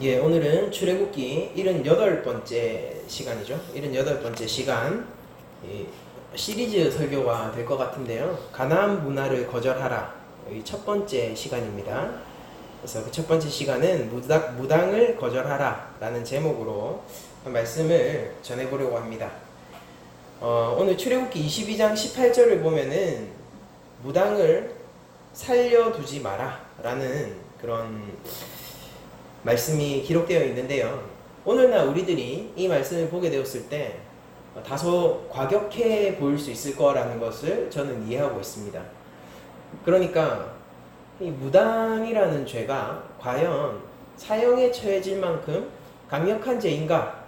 예, 오늘은 출애굽기 78번째 시간이죠. 78번째 시간. 시리즈 설교가 될 것 같은데요. 가나안 문화를 거절하라. 첫 번째 시간입니다. 그래서 그 첫 번째 시간은 무당을 거절하라 라는 제목으로 말씀을 전해보려고 합니다. 오늘 출애굽기 22장 18절을 보면은 무당을 살려두지 마라 라는 그런 말씀이 기록되어 있는데요. 오늘날 우리들이 이 말씀을 보게 되었을 때 다소 과격해 보일 수 있을 거라는 것을 저는 이해하고 있습니다. 그러니까 이 무당이라는 죄가 과연 사형에 처해질 만큼 강력한 죄인가?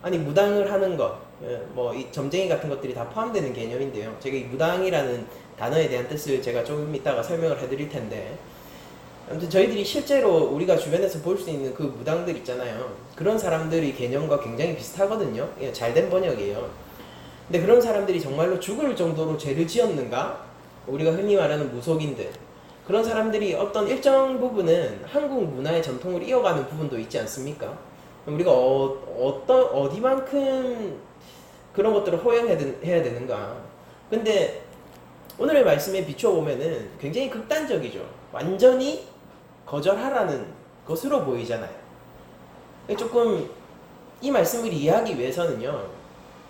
아니, 무당을 하는 것, 이 점쟁이 같은 것들이 다 포함되는 개념인데요. 제가 이 무당이라는 단어에 대한 뜻을 제가 조금 이따가 설명을 해드릴 텐데, 아무튼 저희들이 실제로 우리가 주변에서 볼 수 있는 그 무당들 있잖아요. 그런 사람들의 개념과 굉장히 비슷하거든요. 잘된 번역이에요. 근데 그런 사람들이 정말로 죽을 정도로 죄를 지었는가? 우리가 흔히 말하는 무속인들, 그런 사람들이 어떤 일정 부분은 한국 문화의 전통을 이어가는 부분도 있지 않습니까? 우리가 어디만큼 그런 것들을 허용해야 되는가? 근데 오늘의 말씀에 비춰보면은 굉장히 극단적이죠. 완전히 거절하라는 것으로 보이잖아요. 조금 이 말씀을 이해하기 위해서는요,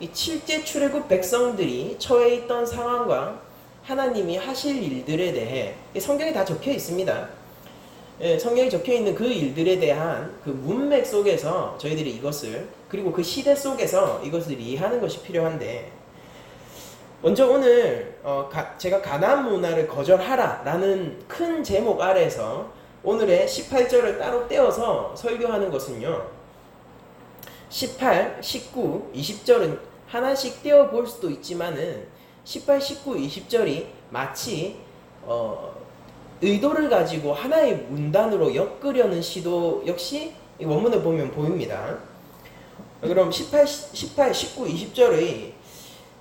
이 7제 출애굽 백성들이 처해 있던 상황과 하나님이 하실 일들에 대해 성경에 다 적혀 있습니다. 성경에 적혀 있는 그 일들에 대한 그 문맥 속에서 저희들이 이것을, 그리고 그 시대 속에서 이것을 이해하는 것이 필요한데, 먼저 오늘 제가 가나안 문화를 거절하라 라는 큰 제목 아래에서 오늘의 18절을 따로 떼어서 설교하는 것은요, 18, 19, 20절은 하나씩 떼어볼 수도 있지만은 18, 19, 20절이 마치 의도를 가지고 하나의 문단으로 엮으려는 시도 역시 이 원문을 보면 보입니다. 그럼 18, 19, 20절의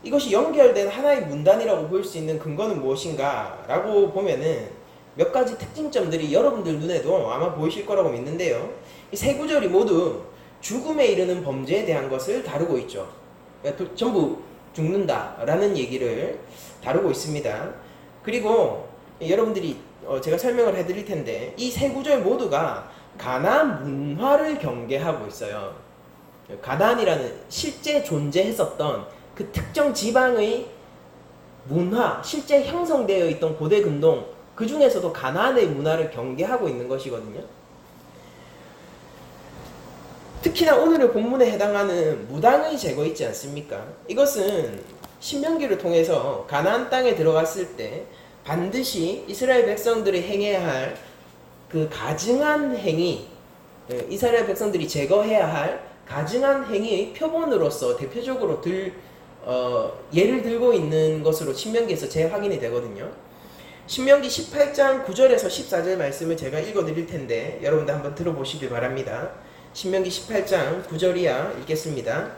이것이 연결된 하나의 문단이라고 볼 수 있는 근거는 무엇인가 라고 보면은 몇 가지 특징점들이 여러분들 눈에도 아마 보이실 거라고 믿는데요. 이 세 구절이 모두 죽음에 이르는 범죄에 대한 것을 다루고 있죠. 그러니까 전부 죽는다 라는 얘기를 다루고 있습니다. 그리고 여러분들이 제가 설명을 해드릴 텐데, 이 세 구절 모두가 가나안 문화를 경계하고 있어요. 가나안이라는 실제 존재했었던 그 특정 지방의 문화, 실제 형성되어 있던 고대 근동, 그 중에서도 가나안의 문화를 경계하고 있는 것이거든요. 특히나 오늘의 본문에 해당하는 무당의 제거 있지 않습니까? 이것은 신명기를 통해서 가나안 땅에 들어갔을 때 반드시 이스라엘 백성들이 행해야 할 그 가증한 행위, 이스라엘 백성들이 제거해야 할 가증한 행위의 표본으로서 대표적으로 예를 들고 있는 것으로 신명기에서 재확인이 되거든요. 신명기 18장 9절에서 14절 말씀을 제가 읽어드릴 텐데 여러분들 한번 들어보시길 바랍니다. 신명기 18장 9절이야 읽겠습니다.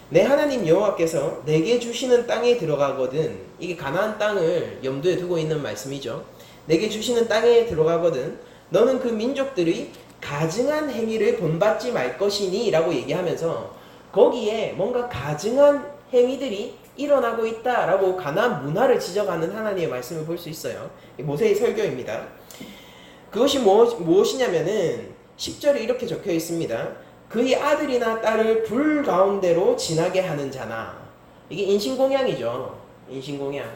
내 하나님 여호와께서 내게 주시는 땅에 들어가거든, 이게 가나안 땅을 염두에 두고 있는 말씀이죠. 내게 주시는 땅에 들어가거든 너는 그 민족들의 가증한 행위를 본받지 말 것이니 라고 얘기하면서 거기에 뭔가 가증한 행위들이 일어나고 있다라고 가나안 문화를 지적하는 하나님의 말씀을 볼 수 있어요. 모세의 설교입니다. 그것이 무엇이냐면은 10절에 이렇게 적혀 있습니다. 그의 아들이나 딸을 불 가운데로 지나게 하는 자나, 이게 인신공양이죠. 인신공양.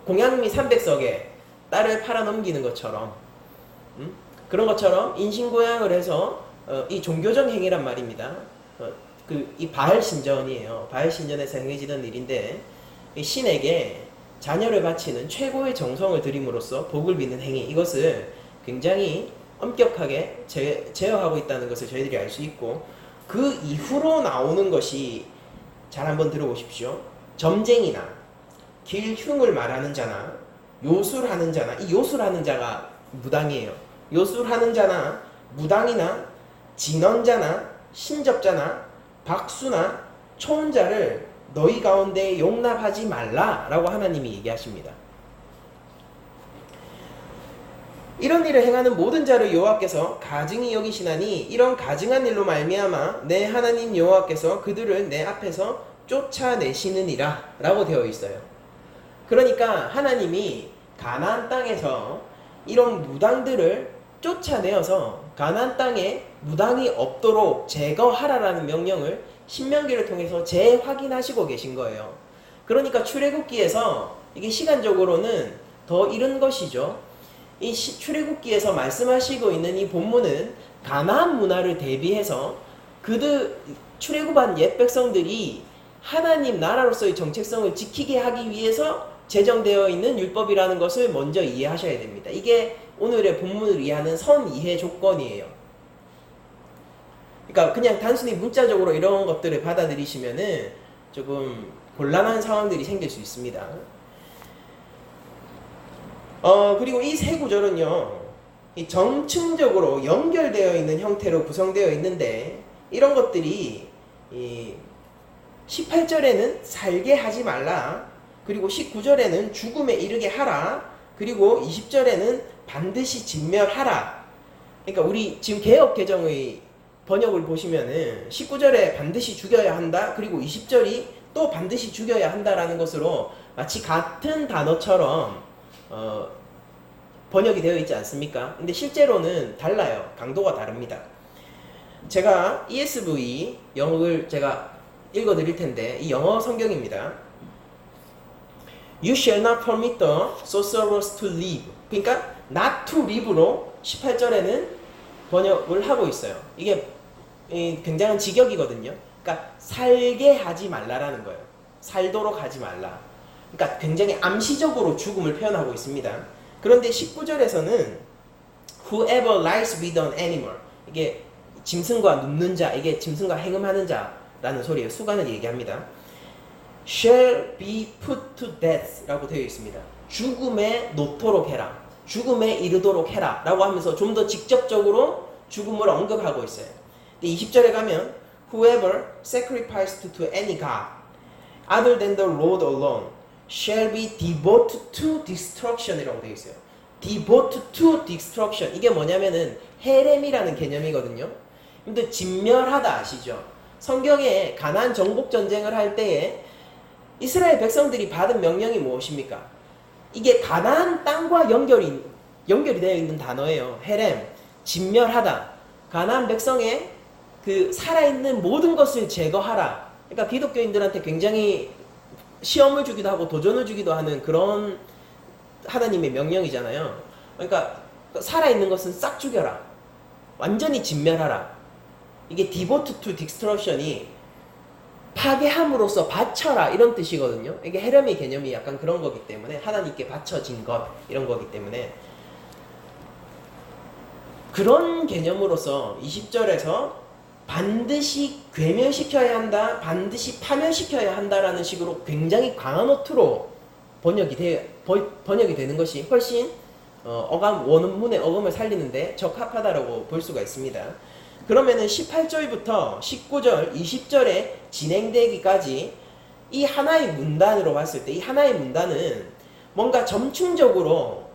공양미 300석에 딸을 팔아넘기는 것처럼, 그런 것처럼 인신공양을 해서 이 종교적 행위란 말입니다. 이 바알 신전이에요. 바알 신전에서 행해지던 일인데, 이 신에게 자녀를 바치는 최고의 정성을 들임으로써 복을 빚는 행위, 이것을 굉장히 엄격하게 제어하고 있다는 것을 저희들이 알 수 있고, 그 이후로 나오는 것이, 잘 한번 들어보십시오. 점쟁이나 길흉을 말하는 자나 요술하는 자나, 이 요술하는 자가 무당이에요. 요술하는 자나 무당이나 진언자나 신접자나 박수나 초혼자를 너희 가운데 용납하지 말라 라고 하나님이 얘기하십니다. 이런 일을 행하는 모든 자를 여호와께서 가증히 여기시나니 이런 가증한 일로 말미암아 내 하나님 여호와께서 그들을 내 앞에서 쫓아내시느니라 라고 되어 있어요. 그러니까 하나님이 가나안 땅에서 이런 무당들을 쫓아내어서 가나안 땅에 무당이 없도록 제거하라라는 명령을 신명기를 통해서 재확인하시고 계신 거예요. 그러니까 출애굽기에서 이게 시간적으로는 더 이른 것이죠. 이 출애굽기에서 말씀하시고 있는 이 본문은 가나안 문화를 대비해서 그들 출애굽한 옛 백성들이 하나님 나라로서의 정체성을 지키게 하기 위해서 제정되어 있는 율법이라는 것을 먼저 이해하셔야 됩니다. 이게 오늘의 본문을 이해하는 선 이해 조건이에요. 그러니까 그냥 단순히 문자적으로 이런 것들을 받아들이시면은 조금 곤란한 상황들이 생길 수 있습니다. 그리고 이 세 구절은요, 이 정층적으로 연결되어 있는 형태로 구성되어 있는데, 이런 것들이 18절에는 살게 하지 말라, 그리고 19절에는 죽음에 이르게 하라, 그리고 20절에는 반드시 진멸하라. 그러니까 우리 지금 개역 개정의 번역을 보시면은 19절에 반드시 죽여야 한다, 그리고 20절이 또 반드시 죽여야 한다라는 것으로 마치 같은 단어처럼 번역이 되어 있지 않습니까? 근데 실제로는 달라요. 강도가 다릅니다. 제가 ESV 영어를 제가 읽어 드릴 텐데, 이 영어 성경입니다. You shall not permit the sorcerers to live. 그러니까 not to live로 18절에는 번역을 하고 있어요. 이게 굉장한 직역이거든요. 그러니까 살게 하지 말라라는 거예요. 살도록 하지 말라. 그러니까 굉장히 암시적으로 죽음을 표현하고 있습니다. 그런데 19절에서는 whoever lies with an animal, 이게 짐승과 눕는 자, 이게 짐승과 행음하는 자라는 소리예요. 수간을 얘기합니다. shall be put to death 라고 되어 있습니다. 죽음에 놓도록 해라, 죽음에 이르도록 해라 라고 하면서 좀 더 직접적으로 죽음을 언급하고 있어요. 근데 20절에 가면 whoever sacrificed to any god other than the Lord alone shall be devoted to destruction 이라고 되어 있어요. devoted to destruction, 이게 뭐냐면은 헤렘이라는 개념이거든요. 근데 진멸하다 아시죠? 성경에 가나안 정복 전쟁을 할 때에 이스라엘 백성들이 받은 명령이 무엇입니까? 이게 가나안 땅과 연결이 되어 있는 단어예요. 헤렘, 진멸하다. 가나안 백성의 그 살아있는 모든 것을 제거하라. 그러니까 기독교인들한테 굉장히 시험을 주기도 하고 도전을 주기도 하는 그런 하나님의 명령이잖아요. 그러니까 살아있는 것은 싹 죽여라, 완전히 진멸하라. 이게 devote to destruction이 파괴함으로써 바쳐라 이런 뜻이거든요. 이게 헤렘의 개념이 약간 그런 거기 때문에 하나님께 바쳐진 것 이런 거기 때문에 그런 개념으로서 20절에서 반드시 괴멸시켜야 한다, 반드시 파멸시켜야 한다라는 식으로 굉장히 강한 어투로 번역이 되는 것이 훨씬 원문의 어감을 살리는데 적합하다라고 볼 수가 있습니다. 그러면은 18절부터 19절, 20절에 진행되기까지 이 하나의 문단으로 봤을 때 이 하나의 문단은 뭔가 점층적으로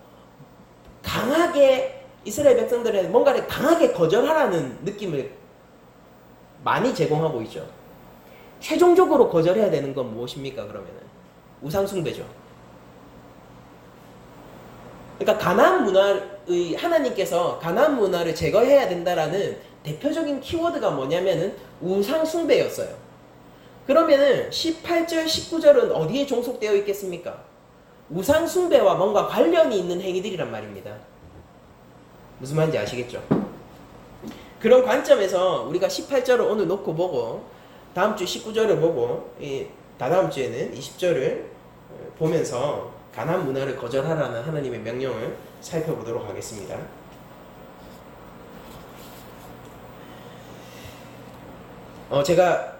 강하게 이스라엘 백성들의 뭔가를 강하게 거절하라는 느낌을 많이 제공하고 있죠. 최종적으로 거절해야 되는 건 무엇입니까? 그러면은 우상숭배죠. 그러니까 가나안 문화의 하나님께서 가나안 문화를 제거해야 된다라는 대표적인 키워드가 뭐냐면은 우상숭배였어요. 그러면은 18절, 19절은 어디에 종속되어 있겠습니까? 우상숭배와 뭔가 관련이 있는 행위들이란 말입니다. 무슨 말인지 아시겠죠? 그런 관점에서 우리가 18절을 오늘 놓고 보고 다음 주 19절을 보고 다다음 주에는 20절을 보면서 가나안 문화를 거절하라는 하나님의 명령을 살펴보도록 하겠습니다. 제가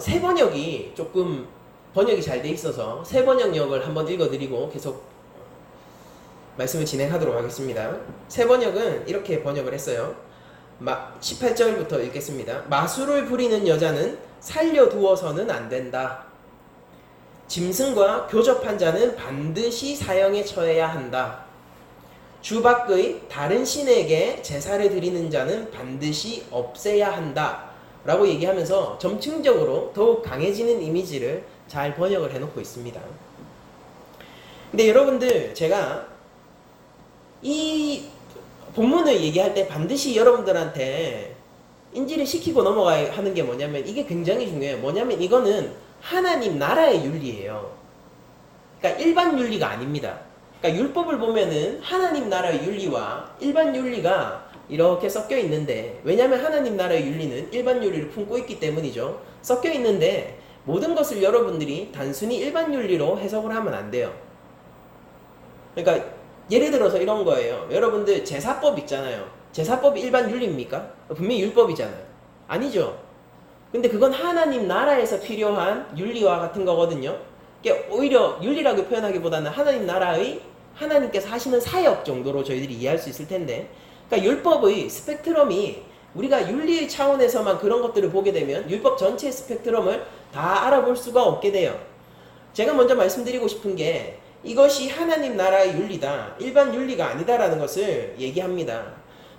새 번역이 조금 번역이 잘 돼 있어서 새 번역력을 한번 읽어드리고 계속 말씀을 진행하도록 하겠습니다. 새 번역은 이렇게 번역을 했어요. 18절부터 읽겠습니다. 마술을 부리는 여자는 살려두어서는 안 된다. 짐승과 교접한 자는 반드시 사형에 처해야 한다. 주 밖의 다른 신에게 제사를 드리는 자는 반드시 없애야 한다 라고 얘기하면서 점층적으로 더욱 강해지는 이미지를 잘 번역을 해놓고 있습니다. 근데 여러분들, 제가 이 본문을 얘기할 때 반드시 여러분들한테 인지를 시키고 넘어가야 하는 게 뭐냐면, 이게 굉장히 중요해요. 뭐냐면 이거는 하나님 나라의 윤리예요. 그러니까 일반 윤리가 아닙니다. 그러니까 율법을 보면은 하나님 나라의 윤리와 일반 윤리가 이렇게 섞여 있는데, 왜냐하면 하나님 나라의 윤리는 일반 윤리를 품고 있기 때문이죠. 섞여 있는데 모든 것을 여러분들이 단순히 일반 윤리로 해석을 하면 안 돼요. 그러니까 예를 들어서 이런 거예요. 여러분들 제사법 있잖아요. 제사법이 일반 윤리입니까? 분명히 율법이잖아요. 아니죠. 근데 그건 하나님 나라에서 필요한 윤리와 같은 거거든요. 오히려 윤리라고 표현하기보다는 하나님 나라의, 하나님께서 하시는 사역 정도로 저희들이 이해할 수 있을 텐데, 그러니까 율법의 스펙트럼이, 우리가 윤리의 차원에서만 그런 것들을 보게 되면 율법 전체의 스펙트럼을 다 알아볼 수가 없게 돼요. 제가 먼저 말씀드리고 싶은 게, 이것이 하나님 나라의 윤리다, 일반 윤리가 아니다라는 것을 얘기합니다.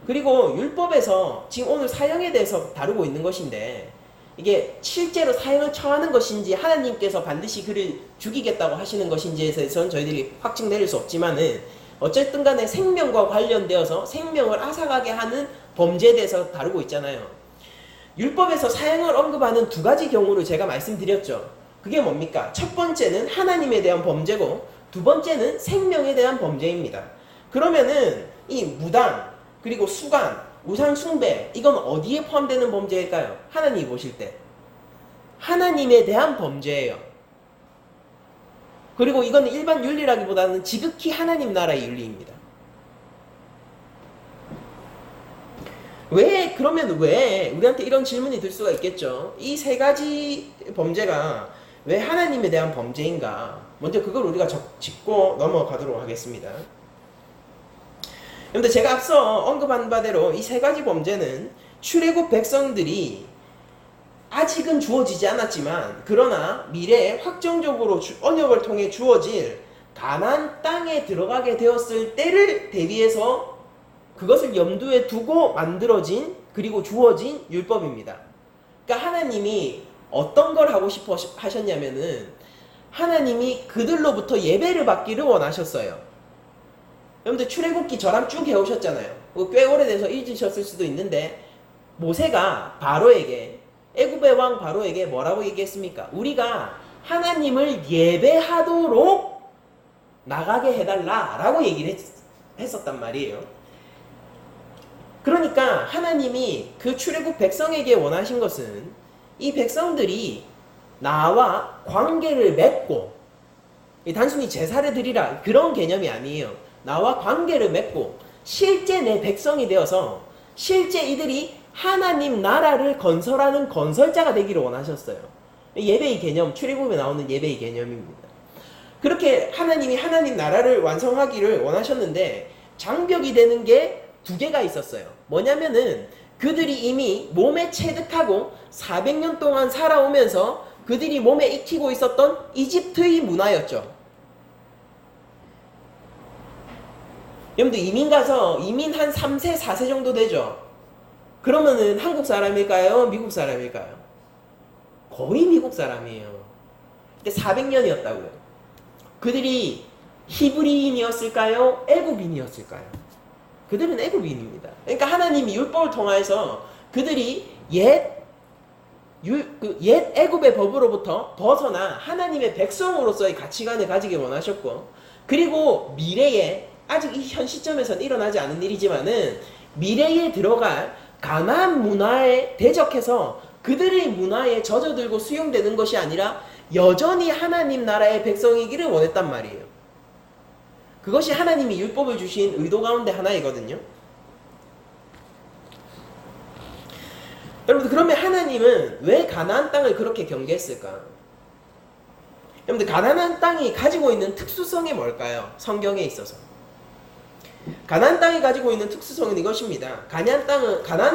그리고 율법에서 지금 오늘 사형에 대해서 다루고 있는 것인데, 이게 실제로 사형을 처하는 것인지 하나님께서 반드시 그를 죽이겠다고 하시는 것인지에 대해서는 저희들이 확증 내릴 수 없지만은, 어쨌든 간에 생명과 관련되어서 생명을 앗아가게 하는 범죄에 대해서 다루고 있잖아요. 율법에서 사형을 언급하는 두 가지 경우를 제가 말씀드렸죠. 그게 뭡니까? 첫 번째는 하나님에 대한 범죄고, 두 번째는 생명에 대한 범죄입니다. 그러면은 이 무당, 그리고 수간, 우상 숭배, 이건 어디에 포함되는 범죄일까요? 하나님이 보실 때 하나님에 대한 범죄예요. 그리고 이건 일반 윤리라기보다는 지극히 하나님 나라의 윤리입니다. 그러면 왜 우리한테 이런 질문이 들 수가 있겠죠? 이 세 가지 범죄가 왜 하나님에 대한 범죄인가? 먼저 그걸 우리가 짚고 넘어가도록 하겠습니다. 그런데 제가 앞서 언급한 바대로 이 세 가지 범죄는 출애굽 백성들이 아직은 주어지지 않았지만, 그러나 미래에 확정적으로 언약을 통해 주어질 가나안 땅에 들어가게 되었을 때를 대비해서 그것을 염두에 두고 만들어진, 그리고 주어진 율법입니다. 그러니까 하나님이 어떤 걸 하고 싶어 하셨냐면은, 하나님이 그들로부터 예배를 받기를 원하셨어요. 여러분들 출애굽기 저랑 쭉 해오셨잖아요. 꽤 오래돼서 잊으셨을 수도 있는데, 모세가 바로에게, 애굽의 왕 바로에게 뭐라고 얘기했습니까? 우리가 하나님을 예배하도록 나가게 해달라 라고 얘기를 했었단 말이에요. 그러니까 하나님이 그 출애굽 백성에게 원하신 것은 이 백성들이 나와 관계를 맺고, 단순히 제사를 드리라 그런 개념이 아니에요. 나와 관계를 맺고 실제 내 백성이 되어서 실제 이들이 하나님 나라를 건설하는 건설자가 되기를 원하셨어요. 예배의 개념, 출애굽에 나오는 예배의 개념입니다. 그렇게 하나님이 하나님 나라를 완성하기를 원하셨는데, 장벽이 되는 게 두 개가 있었어요. 뭐냐면은 그들이 이미 몸에 체득하고 400년 동안 살아오면서 그들이 몸에 익히고 있었던 이집트의 문화였죠. 여러분들 이민 가서 이민 한 3세, 4세 정도 되죠. 그러면은 한국 사람일까요? 미국 사람일까요? 거의 미국 사람이에요. 근데 400년이었다고요. 그들이 히브리인이었을까요? 애굽인이었을까요? 그들은 애굽인입니다. 그러니까 하나님이 율법을 통해서 그들이 옛 애굽의 법으로부터 벗어나 하나님의 백성으로서의 가치관을 가지길 원하셨고, 그리고 미래에, 아직 이 현 시점에서는 일어나지 않은 일이지만은 미래에 들어갈 가나안 문화에 대적해서 그들의 문화에 젖어들고 수용되는 것이 아니라 여전히 하나님 나라의 백성이기를 원했단 말이에요. 그것이 하나님이 율법을 주신 의도 가운데 하나이거든요. 여러분들, 그러면 하나님은 왜 가나안 땅을 그렇게 경계했을까? 여러분들, 가나안 땅이 가지고 있는 특수성이 뭘까요? 성경에 있어서 가나안 땅이 가지고 있는 특수성은 이것입니다. 가나안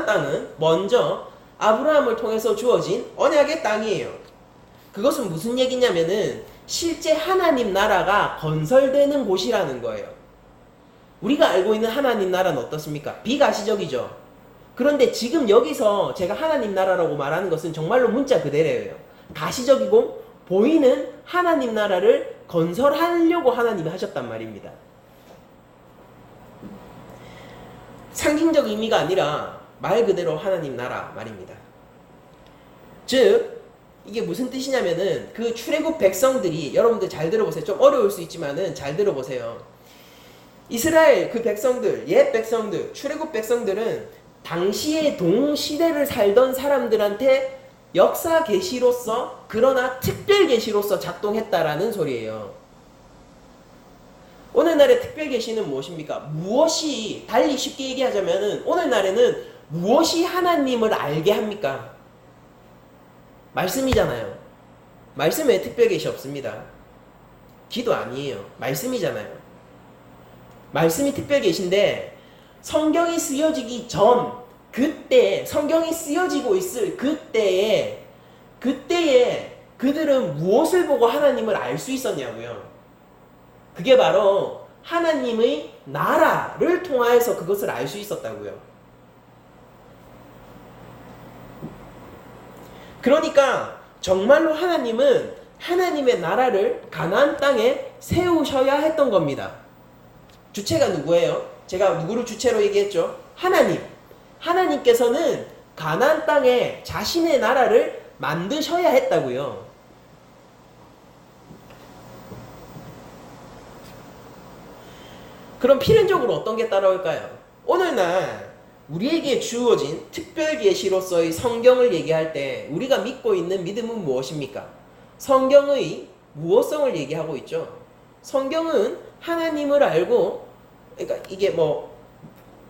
땅은 먼저 아브라함을 통해서 주어진 언약의 땅이에요. 그것은 무슨 얘기냐면은 실제 하나님 나라가 건설되는 곳이라는 거예요. 우리가 알고 있는 하나님 나라는 어떻습니까? 비가시적이죠. 그런데 지금 여기서 제가 하나님 나라라고 말하는 것은 정말로 문자 그대로예요. 가시적이고 보이는 하나님 나라를 건설하려고 하나님이 하셨단 말입니다. 상징적 의미가 아니라 말 그대로 하나님 나라 말입니다. 즉 이게 무슨 뜻이냐면은 그 출애굽 백성들이, 여러분들 잘 들어보세요. 좀 어려울 수 있지만은 잘 들어보세요. 이스라엘 그 백성들, 옛 백성들, 출애굽 백성들은 당시의 동시대를 살던 사람들한테 역사 계시로서, 그러나 특별 계시로서 작동했다라는 소리예요. 오늘날의 특별 계시는 무엇입니까? 무엇이, 달리 쉽게 얘기하자면은 오늘날에는 무엇이 하나님을 알게 합니까? 말씀이잖아요. 말씀에 특별 계시 없습니다. 기도 아니에요. 말씀이잖아요. 말씀이 특별 계신데 성경이 쓰여지기 전, 그때, 성경이 쓰여지고 있을 그때에 그들은 무엇을 보고 하나님을 알 수 있었냐고요. 그게 바로 하나님의 나라를 통하여서 그것을 알 수 있었다고요. 그러니까 정말로 하나님은 하나님의 나라를 가나안 땅에 세우셔야 했던 겁니다. 주체가 누구예요? 제가 누구를 주체로 얘기했죠? 하나님. 하나님께서는 가나안 땅에 자신의 나라를 만드셔야 했다고요. 그럼 필연적으로 어떤 게 따라올까요? 오늘날 우리에게 주어진 특별 계시로서의 성경을 얘기할 때 우리가 믿고 있는 믿음은 무엇입니까? 성경의 무엇성을 얘기하고 있죠. 성경은 하나님을 알고, 그러니까 이게 뭐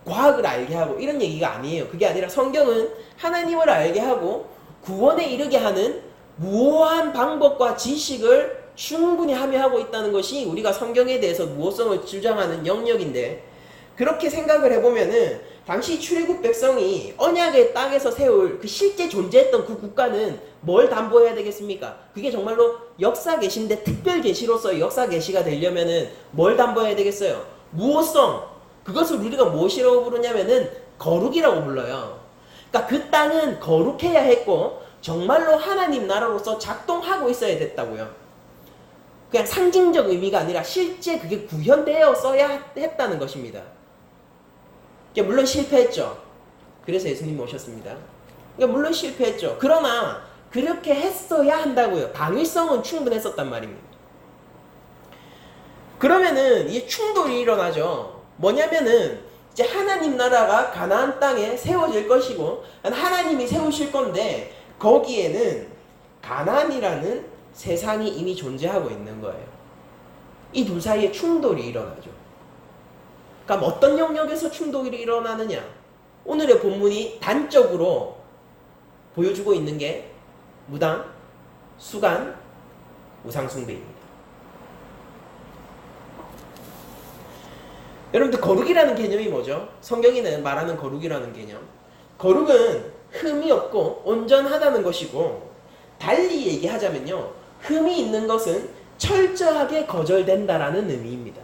과학을 알게 하고 이런 얘기가 아니에요. 그게 아니라 성경은 하나님을 알게 하고 구원에 이르게 하는 무오한 방법과 지식을 충분히 함유하고 있다는 것이 우리가 성경에 대해서 무엇성을 주장하는 영역인데, 그렇게 생각을 해보면은 당시 출애굽 백성이 언약의 땅에서 세울 그 실제 존재했던 그 국가는 뭘 담보해야 되겠습니까? 그게 정말로 역사 계시인데 특별 계시로서 역사 계시가 되려면은 뭘 담보해야 되겠어요? 무엇성. 그것을 우리가 무엇이라고 부르냐면은 거룩이라고 불러요. 그러니까 그 땅은 거룩해야 했고 정말로 하나님 나라로서 작동하고 있어야 됐다고요. 그냥 상징적 의미가 아니라 실제 그게 구현되어 써야 했다는 것입니다. 물론 실패했죠. 그래서 예수님 오셨습니다. 물론 실패했죠. 그러나 그렇게 했어야 한다고요. 당위성은 충분했었단 말입니다. 그러면은 이 충돌이 일어나죠. 뭐냐면은 이제 하나님 나라가 가나안 땅에 세워질 것이고 하나님이 세우실 건데 거기에는 가나안이라는 세상이 이미 존재하고 있는 거예요. 이 둘 사이에 충돌이 일어나죠. 그럼 어떤 영역에서 충돌이 일어나느냐? 오늘의 본문이 단적으로 보여주고 있는 게 무당, 수간, 우상숭배입니다. 여러분들 거룩이라는 개념이 뭐죠? 성경이 말하는 거룩이라는 개념. 거룩은 흠이 없고 온전하다는 것이고, 달리 얘기하자면요, 흠이 있는 것은 철저하게 거절된다라는 의미입니다.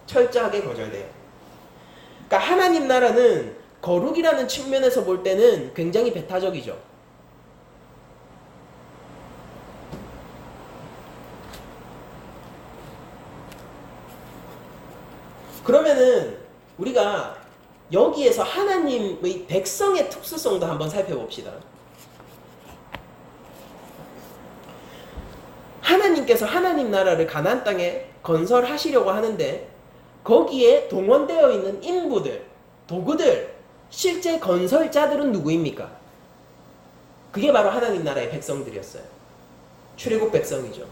철저하게 거절돼요. 그러니까 하나님 나라는 거룩이라는 측면에서 볼 때는 굉장히 배타적이죠. 그러면은 우리가 여기에서 하나님의 백성의 특수성도 한번 살펴봅시다. 하나님께서 하나님 나라를 가나안 땅에 건설하시려고 하는데 거기에 동원되어 있는 인부들, 도구들, 실제 건설자들은 누구입니까? 그게 바로 하나님 나라의 백성들이었어요. 출애굽 백성이죠.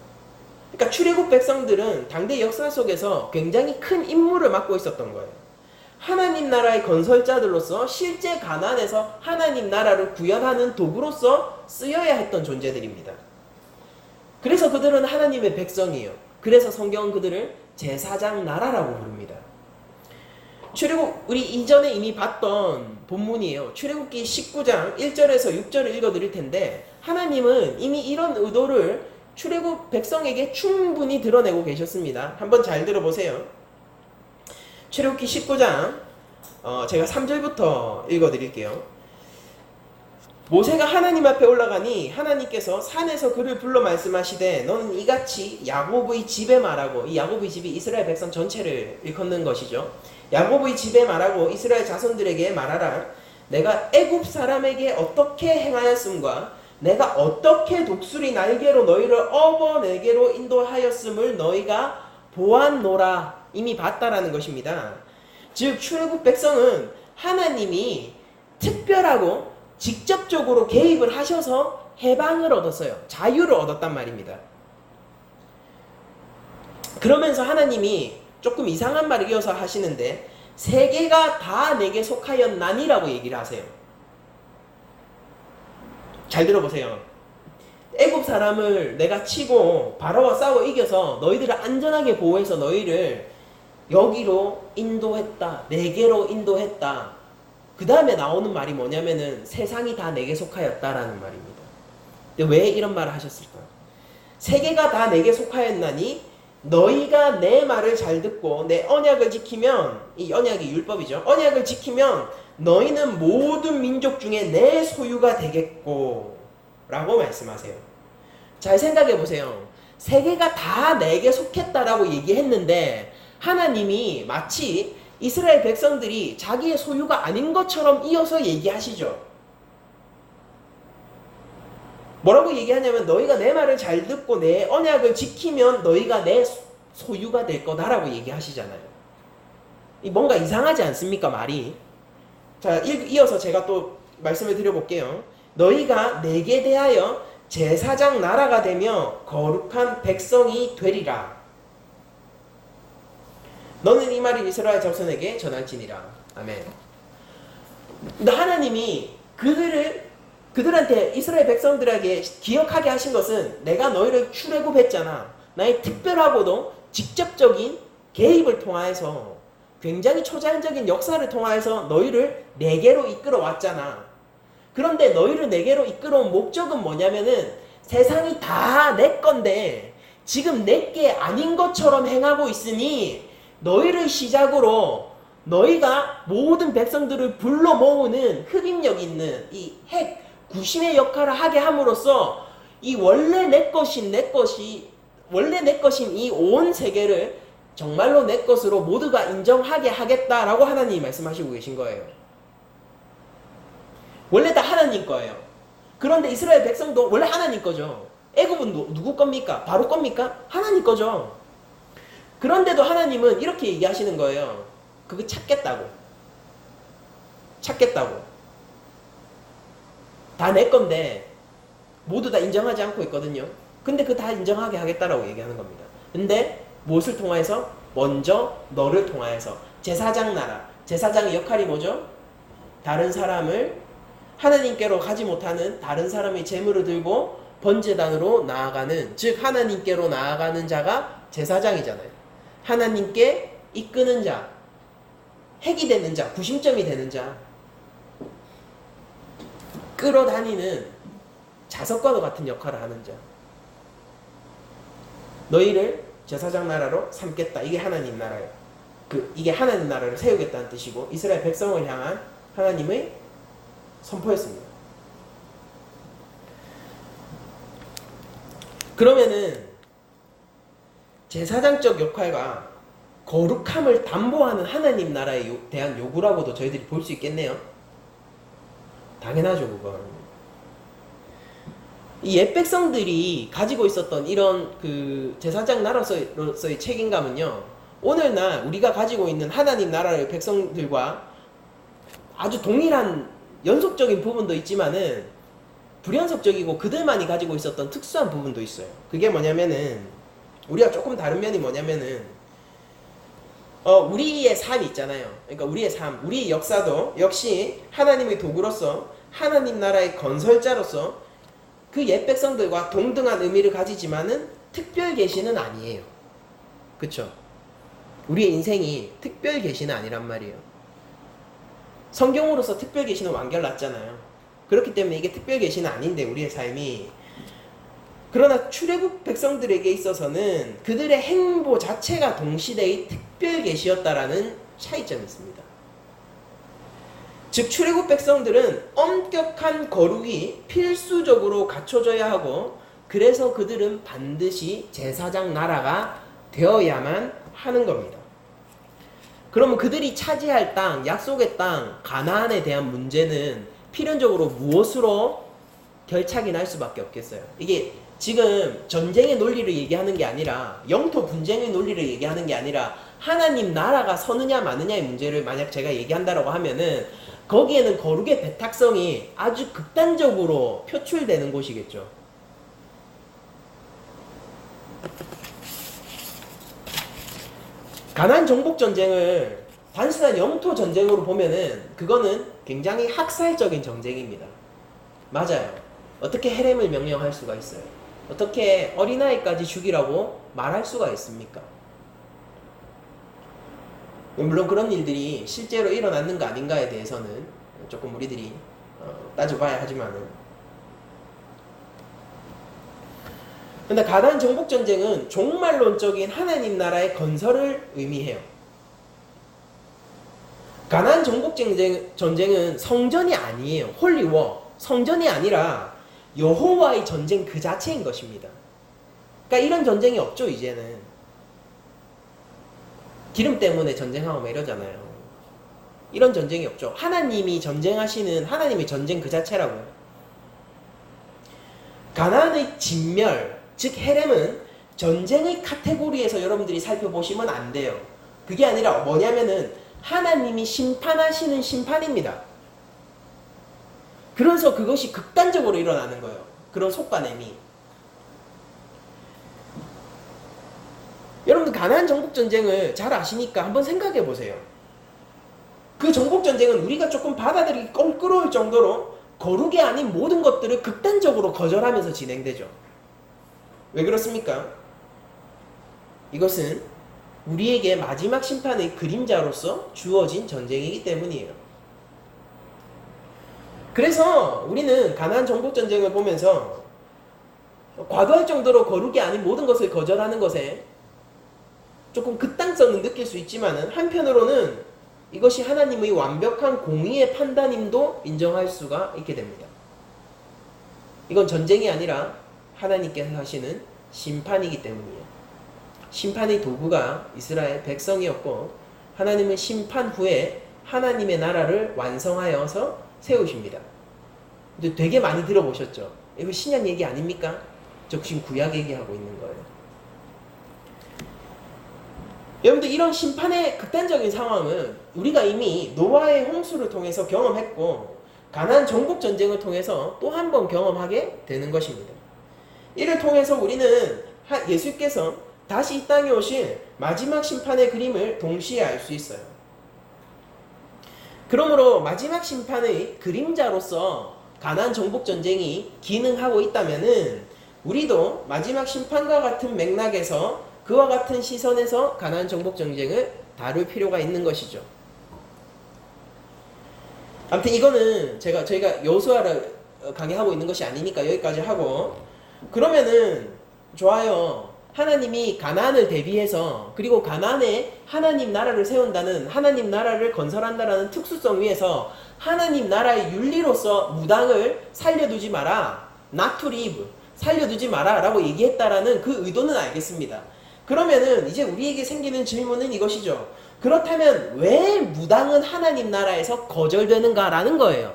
그러니까 출애굽 백성들은 당대 역사 속에서 굉장히 큰 임무를 맡고 있었던 거예요. 하나님 나라의 건설자들로서 실제 가나안에서 하나님 나라를 구현하는 도구로서 쓰여야 했던 존재들입니다. 그래서 그들은 하나님의 백성이에요. 그래서 성경은 그들을 제사장 나라라고 부릅니다. 출애굽, 우리 이전에 이미 봤던 본문이에요. 출애굽기 19장 1절에서 6절을 읽어드릴 텐데 하나님은 이미 이런 의도를 출애굽 백성에게 충분히 드러내고 계셨습니다. 한번 잘 들어보세요. 출애굽기 19장 제가 3절부터 읽어드릴게요. 모세가 하나님 앞에 올라가니 하나님께서 산에서 그를 불러 말씀하시되 너는 이같이 야곱의 집에 말하고, 이 야곱의 집이 이스라엘 백성 전체를 일컫는 것이죠. 야곱의 집에 말하고 이스라엘 자손들에게 말하라. 내가 애굽 사람에게 어떻게 행하였음과 내가 어떻게 독수리 날개로 너희를 업어 내게로 인도하였음을 너희가 보았노라. 이미 봤다라는 것입니다. 즉 출애굽 백성은 하나님이 특별하고 직접적으로 개입을 하셔서 해방을 얻었어요. 자유를 얻었단 말입니다. 그러면서 하나님이 조금 이상한 말을 이어서 하시는데 세계가 다 내게 속하였나니라고 얘기를 하세요. 잘 들어보세요. 애굽 사람을 내가 치고 바로와 싸워 이겨서 너희들을 안전하게 보호해서 너희를 여기로 인도했다. 내게로 인도했다. 그 다음에 나오는 말이 뭐냐면은 세상이 다 내게 속하였다라는 말입니다. 근데 왜 이런 말을 하셨을까? 세계가 다 내게 속하였나니 너희가 내 말을 잘 듣고 내 언약을 지키면, 이 언약이 율법이죠. 언약을 지키면 너희는 모든 민족 중에 내 소유가 되겠고 라고 말씀하세요. 잘 생각해 보세요. 세계가 다 내게 속했다라고 얘기했는데 하나님이 마치 이스라엘 백성들이 자기의 소유가 아닌 것처럼 이어서 얘기하시죠. 뭐라고 얘기하냐면 너희가 내 말을 잘 듣고 내 언약을 지키면 너희가 내 소유가 될 거다라고 얘기하시잖아요. 뭔가 이상하지 않습니까, 말이? 자, 이어서 제가 또 말씀을 드려볼게요. 너희가 내게 대하여 제사장 나라가 되며 거룩한 백성이 되리라. 너는 이 말을 이스라엘 자손에게 전할지니라. 아멘. 근데 하나님이 그들한테 이스라엘 백성들에게 기억하게 하신 것은 내가 너희를 출애굽했잖아. 나의 특별하고도 직접적인 개입을 통하여서 굉장히 초자연적인 역사를 통하여서 너희를 내게로 이끌어 왔잖아. 그런데 너희를 내게로 이끌어온 목적은 뭐냐면은 세상이 다 내 건데 지금 내게 아닌 것처럼 행하고 있으니 너희를 시작으로 너희가 모든 백성들을 불러 모으는 흡입력 있는 이 핵, 구심의 역할을 하게 함으로써 이 원래 내 것인 이 온 세계를 정말로 내 것으로 모두가 인정하게 하겠다라고 하나님이 말씀하시고 계신 거예요. 원래 다 하나님 거예요. 그런데 이스라엘 백성도 원래 하나님 거죠. 애굽은 누구 겁니까? 바로 겁니까? 하나님 거죠. 그런데도 하나님은 이렇게 얘기하시는 거예요. 그거 찾겠다고. 다 내 건데 모두 다 인정하지 않고 있거든요. 근데 그 다 인정하게 하겠다라고 얘기하는 겁니다. 근데 무엇을 통해서? 먼저 너를 통하여서 제사장 나라. 제사장의 역할이 뭐죠? 다른 사람을 하나님께로 가지 못하는 다른 사람의 재물을 들고 번제단으로 나아가는, 즉 하나님께로 나아가는 자가 제사장이잖아요. 하나님께 이끄는 자, 핵이 되는 자, 구심점이 되는 자, 끌어다니는 자석과도 같은 역할을 하는 자. 너희를 제사장 나라로 삼겠다. 이게 하나님 나라예요. 이게 하나님 나라를 세우겠다는 뜻이고 이스라엘 백성을 향한 하나님의 선포였습니다. 그러면은 제사장적 역할과 거룩함을 담보하는 하나님 나라에 대한 요구라고도 저희들이 볼 수 있겠네요. 당연하죠, 그건. 이 옛 백성들이 가지고 있었던 이런 제사장 나라로서의 책임감은요, 오늘날 우리가 가지고 있는 하나님 나라의 백성들과 아주 동일한 연속적인 부분도 있지만은 불연속적이고 그들만이 가지고 있었던 특수한 부분도 있어요. 그게 뭐냐면은, 우리가 조금 다른 면이 뭐냐면은, 우리의 삶이 있잖아요. 그러니까 우리의 삶, 우리의 역사도 역시 하나님의 도구로서 하나님 나라의 건설자로서 그 옛 백성들과 동등한 의미를 가지지만은 특별 계시는 아니에요. 그쵸? 우리의 인생이 특별 계시는 아니란 말이에요. 성경으로서 특별 계시는 완결났잖아요. 그렇기 때문에 이게 특별 계시는 아닌데 우리의 삶이. 그러나 출애굽 백성들에게 있어서는 그들의 행보 자체가 동시대의 특별 계시였다라는 차이점이 있습니다. 즉 출애굽 백성들은 엄격한 거룩이 필수적으로 갖춰져야 하고, 그래서 그들은 반드시 제사장 나라가 되어야만 하는 겁니다. 그러면 그들이 차지할 땅, 약속의 땅, 가나안에 대한 문제는 필연적으로 무엇으로 결착이 날 수밖에 없겠어요? 이게 지금 전쟁의 논리를 얘기하는 게 아니라, 영토 분쟁의 논리를 얘기하는 게 아니라, 하나님 나라가 서느냐 마느냐의 문제를 만약 제가 얘기한다라고 하면은 거기에는 거룩의 배탁성이 아주 극단적으로 표출되는 곳이겠죠. 가나안 정복 전쟁을 단순한 영토 전쟁으로 보면은 그거는 굉장히 학살적인 전쟁입니다. 맞아요. 어떻게 헤렘을 명령할 수가 있어요? 어떻게 어린아이까지 죽이라고 말할 수가 있습니까? 물론 그런 일들이 실제로 일어났는가 아닌가에 대해서는 조금 우리들이 따져봐야 하지만은, 근데 가나안 정복 전쟁은 종말론적인 하나님 나라의 건설을 의미해요. 가나안 정복 전쟁은 성전이 아니에요. 홀리워, 성전이 아니라 여호와의 전쟁 그 자체인 것입니다. 그러니까 이런 전쟁이 없죠. 이제는 기름 때문에 전쟁하고 막 이러잖아요. 이런 전쟁이 없죠. 하나님이 전쟁하시는 하나님의 전쟁 그 자체라고요. 가나안의 진멸, 즉 헤렘은 전쟁의 카테고리에서 여러분들이 살펴보시면 안 돼요. 그게 아니라 뭐냐면은 하나님이 심판하시는 심판입니다. 그래서 그것이 극단적으로 일어나는 거예요. 그런 속가냄이. 여러분들 가나안 정복전쟁을 잘 아시니까 한번 생각해 보세요. 그 정복전쟁은 우리가 조금 받아들이기 껄끄러울 정도로 거룩이 아닌 모든 것들을 극단적으로 거절하면서 진행되죠. 왜 그렇습니까? 이것은 우리에게 마지막 심판의 그림자로서 주어진 전쟁이기 때문이에요. 그래서 우리는 가나안 정복전쟁을 보면서 과도할 정도로 거룩이 아닌 모든 것을 거절하는 것에 조금 극단성은 느낄 수 있지만은, 한편으로는 이것이 하나님의 완벽한 공의의 판단임도 인정할 수가 있게 됩니다. 이건 전쟁이 아니라 하나님께서 하시는 심판이기 때문이에요. 심판의 도구가 이스라엘 백성이었고, 하나님은 심판 후에 하나님의 나라를 완성하여서 세우십니다. 근데 되게 많이 들어보셨죠? 이거 신약 얘기 아닙니까? 저 지금 구약 얘기하고 있는 거예요. 여러분들 이런 심판의 극단적인 상황은 우리가 이미 노아의 홍수를 통해서 경험했고, 가나안 정복 전쟁을 통해서 또 한 번 경험하게 되는 것입니다. 이를 통해서 우리는 예수께서 다시 이 땅에 오실 마지막 심판의 그림을 동시에 알 수 있어요. 그러므로 마지막 심판의 그림자로서 가나안 정복 전쟁이 기능하고 있다면은, 우리도 마지막 심판과 같은 맥락에서 그와 같은 시선에서 가나안 정복 전쟁을 다룰 필요가 있는 것이죠. 아무튼 이거는 저희가 여호수아를 강의하고 있는 것이 아니니까 여기까지 하고, 그러면은 좋아요. 하나님이 가나안을 대비해서, 그리고 가나안에 하나님 나라를 세운다는, 하나님 나라를 건설한다라는 특수성 위에서 하나님 나라의 윤리로서 무당을 살려두지 마라, not to leave, 살려두지 마라 라고 얘기했다라는 그 의도는 알겠습니다. 그러면은 이제 우리에게 생기는 질문은 이것이죠. 그렇다면 왜 무당은 하나님 나라에서 거절되는가라는 거예요.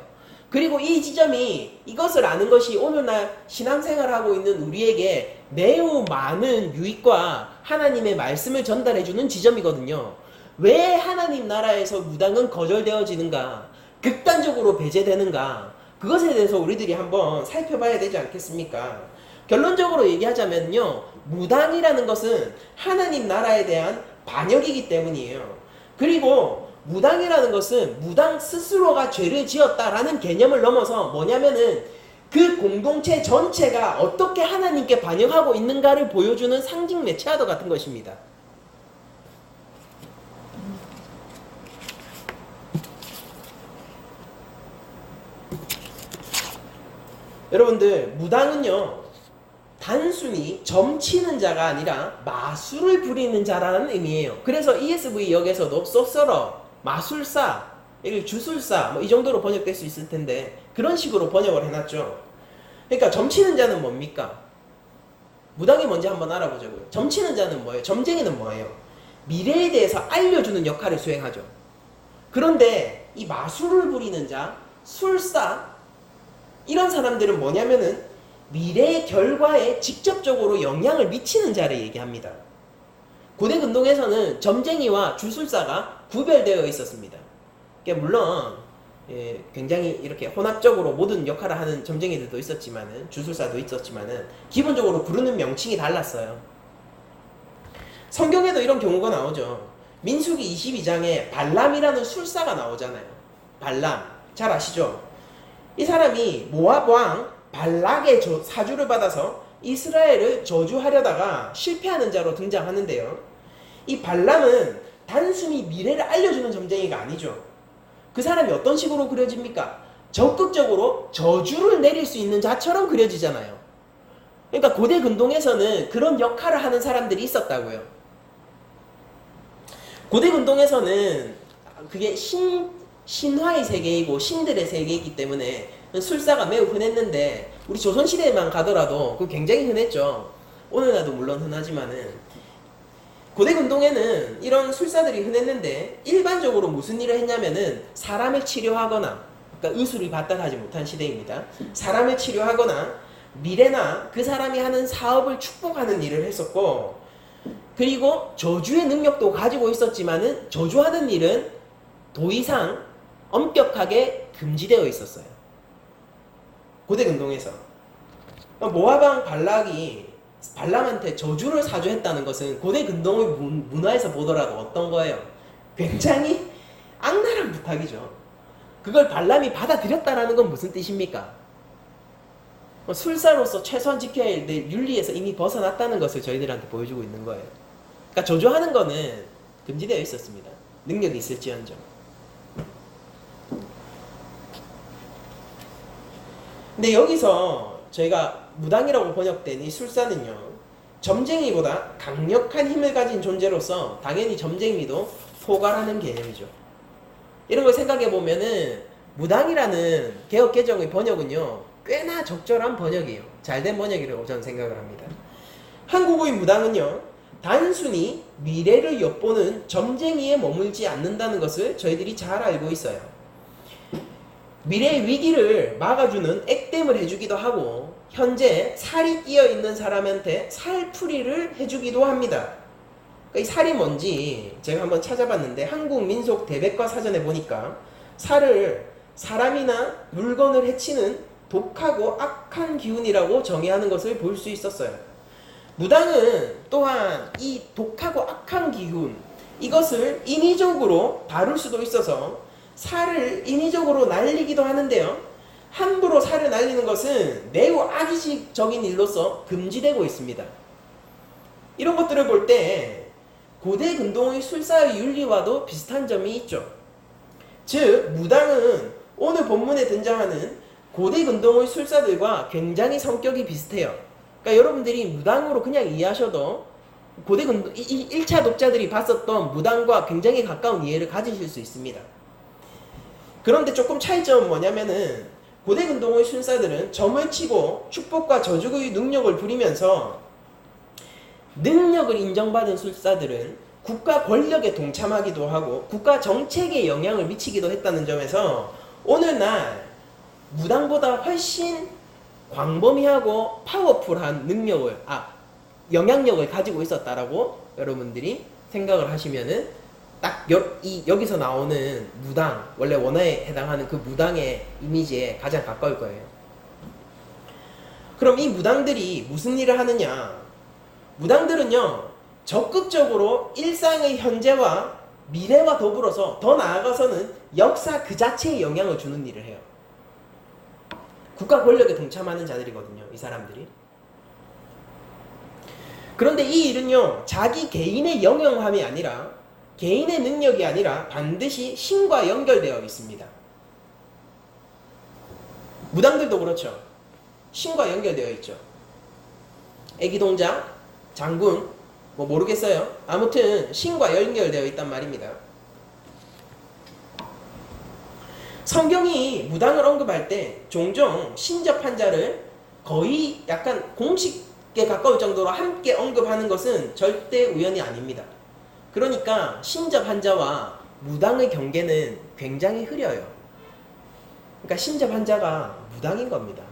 그리고 이 지점이, 이것을 아는 것이 오늘날 신앙생활하고 있는 우리에게 매우 많은 유익과 하나님의 말씀을 전달해주는 지점이거든요. 왜 하나님 나라에서 무당은 거절되어지는가, 극단적으로 배제되는가, 그것에 대해서 우리들이 한번 살펴봐야 되지 않겠습니까? 결론적으로 얘기하자면요, 무당이라는 것은 하나님 나라에 대한 반역이기 때문이에요. 그리고 무당이라는 것은 무당 스스로가 죄를 지었다라는 개념을 넘어서 뭐냐면은 그 공동체 전체가 어떻게 하나님께 반역하고 있는가를 보여주는 상징 매체와도 같은 것입니다. 여러분들, 무당은요 단순히 점치는 자가 아니라 마술을 부리는 자라는 의미예요. 그래서 ESV 역에서도 쏘서러, 마술사, 주술사 뭐 이 정도로 번역될 수 있을 텐데 그런 식으로 번역을 해놨죠. 그러니까 점치는 자는 뭡니까? 무당이 뭔지 한번 알아보자고요. 점치는 자는 뭐예요? 점쟁이는 뭐예요? 미래에 대해서 알려주는 역할을 수행하죠. 그런데 이 마술을 부리는 자, 술사 이런 사람들은 뭐냐면은 미래의 결과에 직접적으로 영향을 미치는 자를 얘기합니다. 고대 근동에서는 점쟁이와 주술사가 구별되어 있었습니다. 물론 굉장히 이렇게 혼합적으로 모든 역할을 하는 점쟁이들도 있었지만은 주술사도 있었지만은 기본적으로 부르는 명칭이 달랐어요. 성경에도 이런 경우가 나오죠. 민수기 22장에 발람이라는 술사가 나오잖아요. 발람 잘 아시죠? 이 사람이 모압 왕 발락의 사주를 받아서 이스라엘을 저주하려다가 실패하는 자로 등장하는데요. 이 발람은 단순히 미래를 알려주는 점쟁이가 아니죠. 그 사람이 어떤 식으로 그려집니까? 적극적으로 저주를 내릴 수 있는 자처럼 그려지잖아요. 그러니까 고대 근동에서는 그런 역할을 하는 사람들이 있었다고요. 고대 근동에서는 그게 신화의 세계이고 신들의 세계이기 때문에 술사가 매우 흔했는데 우리 조선시대에만 가더라도 그 굉장히 흔했죠. 오늘날도 물론 흔하지만은 고대 근동에는 이런 술사들이 흔했는데 일반적으로 무슨 일을 했냐면은 사람을 치료하거나, 그러니까 의술이 발달하지 못한 시대입니다. 사람을 치료하거나 미래나 그 사람이 하는 사업을 축복하는 일을 했었고, 그리고 저주의 능력도 가지고 있었지만은 저주하는 일은 더 이상 엄격하게 금지되어 있었어요. 고대 근동에서. 모압왕 발락이 발람한테 저주를 사주했다는 것은 고대 근동의 문화에서 보더라도 어떤 거예요? 굉장히 악랄한 부탁이죠. 그걸 발람이 받아들였다는 건 무슨 뜻입니까? 술사로서 최소한 지켜야 할 내 윤리에서 이미 벗어났다는 것을 저희들한테 보여주고 있는 거예요. 그러니까 저주하는 거는 금지되어 있었습니다. 능력이 있을지언정. 근데 여기서 저희가 무당이라고 번역된 이 술사는요, 점쟁이보다 강력한 힘을 가진 존재로서 당연히 점쟁이도 포괄하는 개념이죠. 이런 걸 생각해 보면은 무당이라는 개혁개정의 번역은요 꽤나 적절한 번역이에요. 잘된 번역이라고 저는 생각을 합니다. 한국의 무당은요 단순히 미래를 엿보는 점쟁이에 머물지 않는다는 것을 저희들이 잘 알고 있어요. 미래의 위기를 막아주는 액땜을 해주기도 하고 현재 살이 끼어있는 사람한테 살풀이를 해주기도 합니다. 그러니까 이 살이 뭔지 제가 한번 찾아봤는데 한국민속대백과 사전에 보니까 살을 사람이나 물건을 해치는 독하고 악한 기운이라고 정의하는 것을 볼 수 있었어요. 무당은 또한 이 독하고 악한 기운, 이것을 인위적으로 다룰 수도 있어서 살을 인위적으로 날리기도 하는데요, 함부로 살을 날리는 것은 매우 악의적인 일로서 금지되고 있습니다. 이런 것들을 볼 때 고대 근동의 술사의 윤리와도 비슷한 점이 있죠. 즉 무당은 오늘 본문에 등장하는 고대 근동의 술사들과 굉장히 성격이 비슷해요. 그러니까 여러분들이 무당으로 그냥 이해하셔도 고대 근동 1차 독자들이 봤었던 무당과 굉장히 가까운 이해를 가지실 수 있습니다. 그런데 조금 차이점은 뭐냐면은 고대 근동의 술사들은 점을 치고 축복과 저주의 능력을 부리면서, 능력을 인정받은 술사들은 국가 권력에 동참하기도 하고 국가 정책에 영향을 미치기도 했다는 점에서 오늘날 무당보다 훨씬 광범위하고 파워풀한 영향력을 가지고 있었다라고 여러분들이 생각을 하시면은 딱 여기서 나오는 무당, 원래 원어에 해당하는 그 무당의 이미지에 가장 가까울 거예요. 그럼 이 무당들이 무슨 일을 하느냐? 무당들은요 적극적으로 일상의 현재와 미래와 더불어서 더 나아가서는 역사 그 자체에 영향을 주는 일을 해요. 국가 권력에 동참하는 자들이거든요, 이 사람들이. 그런데 이 일은요 자기 개인의 영영함이 아니라, 개인의 능력이 아니라 반드시 신과 연결되어 있습니다. 무당들도 그렇죠. 신과 연결되어 있죠. 애기동자, 장군, 뭐 모르겠어요. 아무튼 신과 연결되어 있단 말입니다. 성경이 무당을 언급할 때 종종 신접한 자를 거의 약간 공식에 가까울 정도로 함께 언급하는 것은 절대 우연이 아닙니다. 그러니까 신접한 자와 무당의 경계는 굉장히 흐려요. 그러니까 신접한 자가 무당인 겁니다.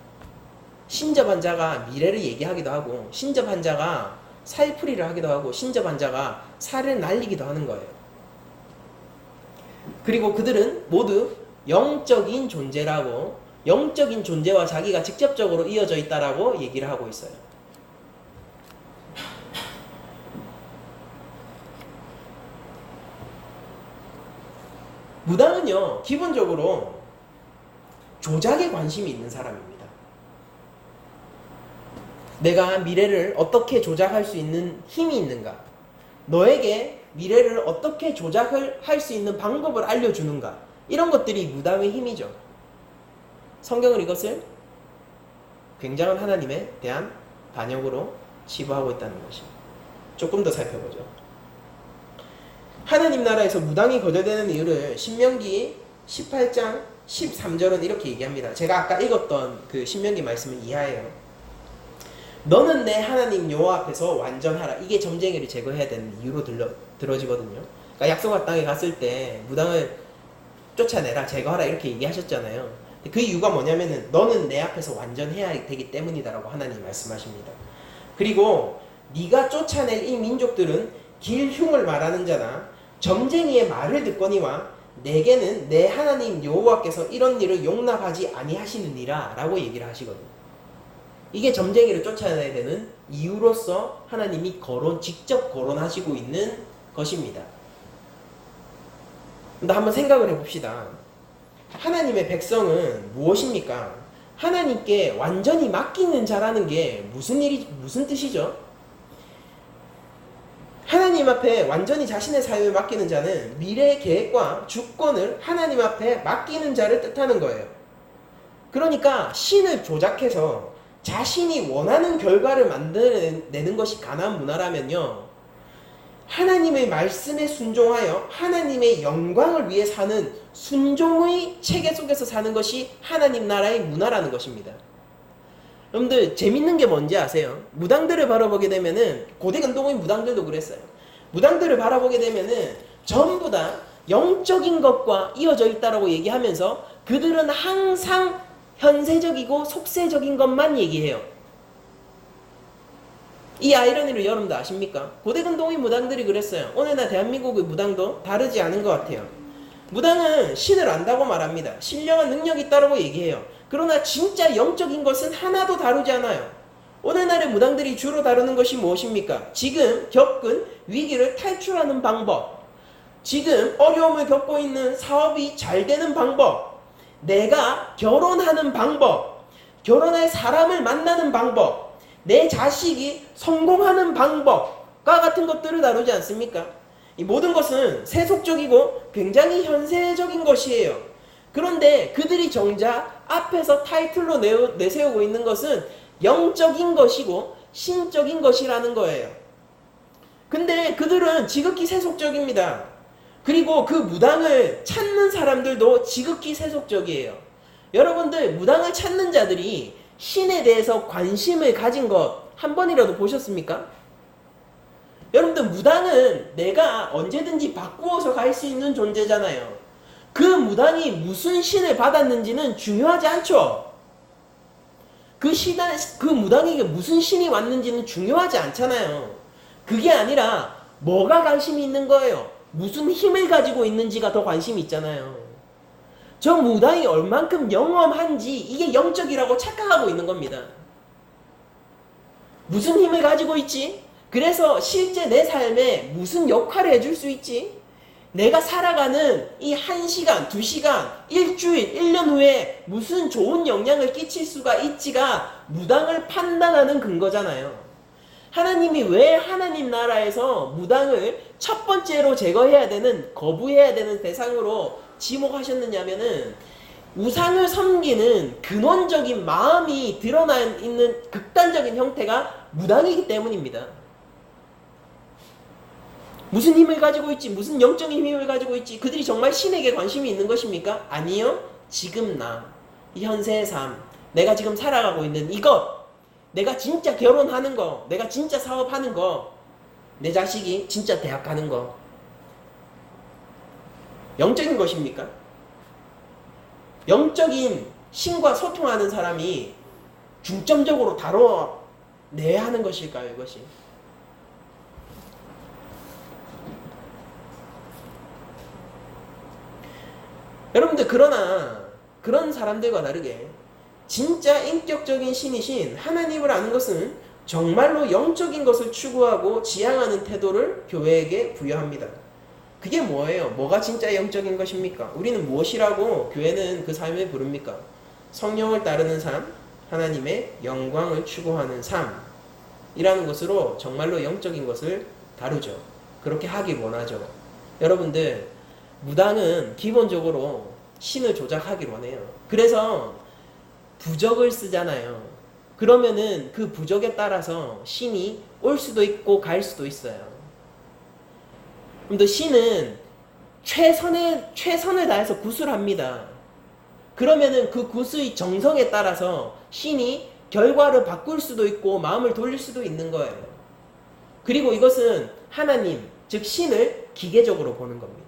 신접한 자가 미래를 얘기하기도 하고, 신접한 자가 살풀이를 하기도 하고, 신접한 자가 살을 날리기도 하는 거예요. 그리고 그들은 모두 영적인 존재라고, 영적인 존재와 자기가 직접적으로 이어져 있다라고 얘기를 하고 있어요. 무당은요, 기본적으로 조작에 관심이 있는 사람입니다. 내가 미래를 어떻게 조작할 수 있는 힘이 있는가? 너에게 미래를 어떻게 조작을 할 수 있는 방법을 알려주는가? 이런 것들이 무당의 힘이죠. 성경은 이것을 굉장한 하나님에 대한 반역으로 치부하고 있다는 것입니다. 조금 더 살펴보죠. 하나님 나라에서 무당이 거절되는 이유를 신명기 18장 13절은 이렇게 얘기합니다. 제가 아까 읽었던 그 신명기 말씀을 이하해요. 너는 내 하나님 여호와 앞에서 완전하라. 이게 점쟁이를 제거해야 되는 이유로 들어지거든요. 그러니까 약속의 땅에 갔을 때 무당을 쫓아내라, 제거하라 이렇게 얘기하셨잖아요. 그 이유가 뭐냐면은 너는 내 앞에서 완전해야 되기 때문이다라고 하나님이 말씀하십니다. 그리고 네가 쫓아낼 이 민족들은 길흉을 말하는 자나 점쟁이의 말을 듣거니와 내게는 내 하나님 여호와께서 이런 일을 용납하지 아니하시느니라 라고 얘기를 하시거든요. 이게 점쟁이를 쫓아내야 되는 이유로서 하나님이 직접 거론하시고 있는 것입니다. 근데 한번 생각을 해봅시다. 하나님의 백성은 무엇입니까? 하나님께 완전히 맡기는 자라는 게 무슨 뜻이죠? 하나님 앞에 완전히 자신의 삶을 맡기는 자는 미래의 계획과 주권을 하나님 앞에 맡기는 자를 뜻하는 거예요. 그러니까 신을 조작해서 자신이 원하는 결과를 만들어내는 것이 가나안 문화라면요, 하나님의 말씀에 순종하여 하나님의 영광을 위해 사는 순종의 체계 속에서 사는 것이 하나님 나라의 문화라는 것입니다. 여러분들 재밌는 게 뭔지 아세요? 무당들을 바라보게 되면은, 고대 근동의 무당들도 그랬어요. 무당들을 바라보게 되면은 전부 다 영적인 것과 이어져 있다라고 얘기하면서 그들은 항상 현세적이고 속세적인 것만 얘기해요. 이 아이러니를 여러분도 아십니까? 고대 근동의 무당들이 그랬어요. 오늘날 대한민국의 무당도 다르지 않은 것 같아요. 무당은 신을 안다고 말합니다. 신령한 능력이 있다고 얘기해요. 그러나 진짜 영적인 것은 하나도 다루지 않아요. 오늘날의 무당들이 주로 다루는 것이 무엇입니까? 지금 겪은 위기를 탈출하는 방법, 지금 어려움을 겪고 있는 사업이 잘 되는 방법, 내가 결혼하는 방법, 결혼할 사람을 만나는 방법, 내 자식이 성공하는 방법과 같은 것들을 다루지 않습니까? 이 모든 것은 세속적이고 굉장히 현세적인 것이에요. 그런데 그들이 정작 앞에서 타이틀로 내세우고 있는 것은 영적인 것이고 신적인 것이라는 거예요. 근데 그들은 지극히 세속적입니다. 그리고 그 무당을 찾는 사람들도 지극히 세속적이에요. 여러분들, 무당을 찾는 자들이 신에 대해서 관심을 가진 것 한 번이라도 보셨습니까? 여러분들, 무당은 내가 언제든지 바꾸어서 갈 수 있는 존재잖아요. 그 무당이 무슨 신을 받았는지는 중요하지 않죠. 그 무당에게 무슨 신이 왔는지는 중요하지 않잖아요. 그게 아니라 뭐가 관심이 있는 거예요. 무슨 힘을 가지고 있는지가 더 관심이 있잖아요. 저 무당이 얼만큼 영험한지, 이게 영적이라고 착각하고 있는 겁니다. 무슨 힘을 가지고 있지? 그래서 실제 내 삶에 무슨 역할을 해줄 수 있지? 내가 살아가는 이 1시간, 2시간, 일주일, 1년 후에 무슨 좋은 영향을 끼칠 수가 있지가 무당을 판단하는 근거잖아요. 하나님이 왜 하나님 나라에서 무당을 첫 번째로 제거해야 되는, 거부해야 되는 대상으로 지목하셨느냐면은, 우상을 섬기는 근원적인 마음이 드러나 있는 극단적인 형태가 무당이기 때문입니다. 무슨 힘을 가지고 있지? 무슨 영적인 힘을 가지고 있지? 그들이 정말 신에게 관심이 있는 것입니까? 아니요. 지금 이 현세의 삶, 내가 지금 살아가고 있는 이것, 내가 진짜 결혼하는 거, 내가 진짜 사업하는 거, 내 자식이 진짜 대학 가는 거, 영적인 것입니까? 영적인 신과 소통하는 사람이 중점적으로 다뤄내야 하는 것일까요, 이것이? 여러분들, 그러나 그런 사람들과 다르게 진짜 인격적인 신이신 하나님을 아는 것은 정말로 영적인 것을 추구하고 지향하는 태도를 교회에게 부여합니다. 그게 뭐예요? 뭐가 진짜 영적인 것입니까? 우리는 무엇이라고 교회는 그 삶을 부릅니까? 성령을 따르는 삶, 하나님의 영광을 추구하는 삶이라는 것으로 정말로 영적인 것을 다루죠. 그렇게 하길 원하죠. 여러분들, 무당은 기본적으로 신을 조작하길 원해요. 그래서 부적을 쓰잖아요. 그러면은 그 부적에 따라서 신이 올 수도 있고 갈 수도 있어요. 근데 신은 최선을 다해서 구술합니다. 그러면은 그 구술의 정성에 따라서 신이 결과를 바꿀 수도 있고 마음을 돌릴 수도 있는 거예요. 그리고 이것은 하나님, 즉 신을 기계적으로 보는 겁니다.